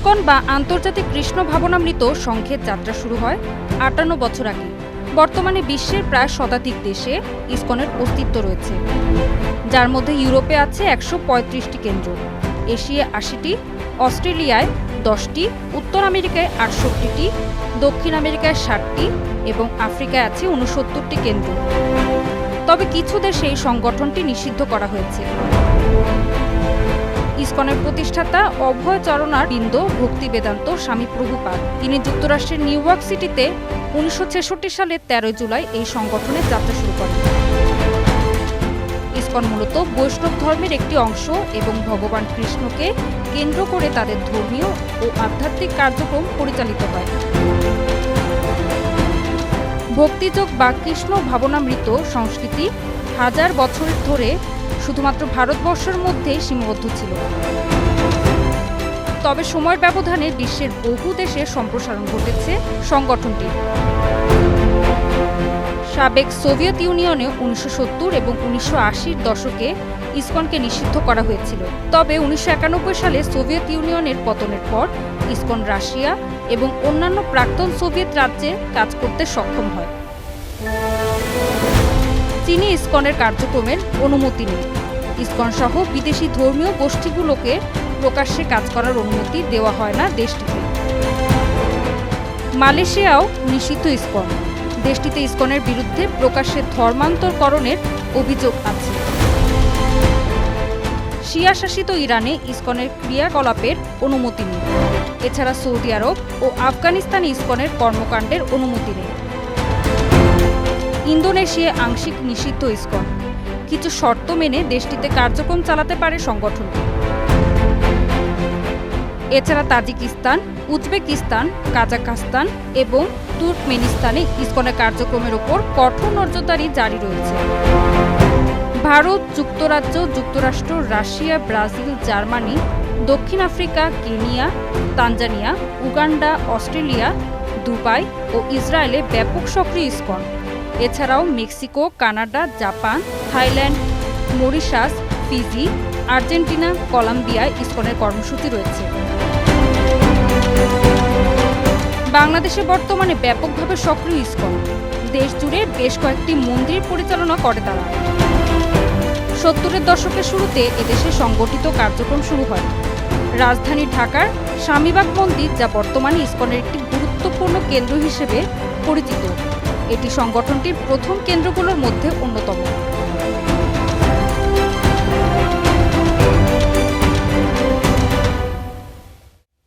ISKCON বা আন্তর্জাতিক কৃষ্ণ ভাবনামৃত সংঘের যাত্রা শুরু হয় ৫৮ বছর আগে। বর্তমানে বিশ্বের প্রায় শতাধিক দেশে ইসকনের অস্তিত্ব রয়েছে, যার মধ্যে ইউরোপে আছে ১৩৫টি কেন্দ্র, এশিয়ায় ৮০টি, অস্ট্রেলিয়ায় ১০টি, উত্তর আমেরিকায় ৬৮টি, দক্ষিণ আমেরিকায় ৬০টি এবং আফ্রিকায় আছে ৬৯টি কেন্দ্র। তবে কিছু দেশে এই সংগঠনটি নিষিদ্ধ করা হয়েছে। ইসকনের প্রতিষ্ঠাতা অভয় চরণারবিন্দ ভক্তি বেদান্ত স্বামী প্রভুপাদ। তিনি যুক্তরাষ্ট্রের নিউ ইয়র্ক সিটিতে ১৯৬৬ সালের ১৩ জুলাই এই সংগঠনের যাত্রা শুরু করেন। ইসকন মূলত বৈষ্ণব ধর্মের একটি অংশ এবং ভগবান কৃষ্ণকে কেন্দ্র করে তাদের ধর্মীয় ও আধ্যাত্মিক কার্যক্রম পরিচালিত হয়। ভক্তিযোগ বা কৃষ্ণ ভাবনামৃত সংস্কৃতি হাজার বছর ধরে শুধুমাত্র ভারতবর্ষের মধ্যেই সীমাবদ্ধ ছিল। তবে সময়ের ব্যবধানে বিশ্বের বহু দেশে সম্প্রসারণ ঘটেছে সংগঠনটির। সাবেক সোভিয়েত ইউনিয়নে ১৯৭০ এবং ১৯৮০-র দশকে ইসকনকে নিষিদ্ধ করা হয়েছিল। তবে ১৯৯১ সালে সোভিয়েত ইউনিয়নের পতনের পর ইসকন রাশিয়া এবং অন্যান্য প্রাক্তন সোভিয়েত রাজ্যে কাজ করতে সক্ষম হয়। চীনে ইসকনের কার্যক্রমের অনুমতি নেই। ইসকন সহ বিদেশি ধর্মীয় গোষ্ঠীগুলোকে প্রকাশ্যে কাজ করার অনুমতি দেওয়া হয় না দেশটিতে। মালয়েশিয়াও নিষিদ্ধ ইসকন। দেশটিতে ইসকনের বিরুদ্ধে প্রকাশ্যে ধর্মান্তরকরণের অভিযোগ আছে। শিয়া শাসিত ইরানে ইসকনের ক্রিয়াকলাপের অনুমতি নেই। এছাড়া সৌদি আরব ও আফগানিস্তানে ইসকনের কর্মকাণ্ডের অনুমতি নেই। ইন্দোনেশিয়ায় আংশিক নিষিদ্ধ ইসকন। কিছু শর্ত মেনে দেশটিতে কার্যক্রম চালাতে পারে সংগঠনটি। এছাড়া তাজিকিস্তান, উজবেকিস্তান, কাজাখস্তান এবং তুর্কমেনিস্তানে ইসকনের কার্যক্রমের ওপর কঠোর নজরদারি জারি রয়েছে। ভারত, যুক্তরাজ্য, যুক্তরাষ্ট্র, রাশিয়া, ব্রাজিল, জার্মানি, দক্ষিণ Africa, Kenya, Tanzania, Uganda, Australia, Dubai ও ইসরায়েলে ব্যাপক সক্রিয় ইসকন। এছাড়াও Mexico, Canada, Japan, Thailand, Mauritius, Fiji, Argentina, কলম্বিয়ায় ইসকনের কর্মসূচি রয়েছে। বাংলাদেশে বর্তমানে ব্যাপকভাবে সক্রিয় ইসকন। দেশ জুড়ে বেশ কয়েকটি মন্দির পরিচালনা করে তারা। ৭০-এর দশকের শুরুতে এদেশে সংগঠিত কার্যক্রম শুরু হয়। রাজধানী ঢাকার স্বামীবাগ মন্দির, যা বর্তমানে ইসকনের একটি গুরুত্বপূর্ণ কেন্দ্র হিসেবে পরিচিত, এটি সংগঠনটির প্রথম কেন্দ্রগুলোর মধ্যে অন্যতম।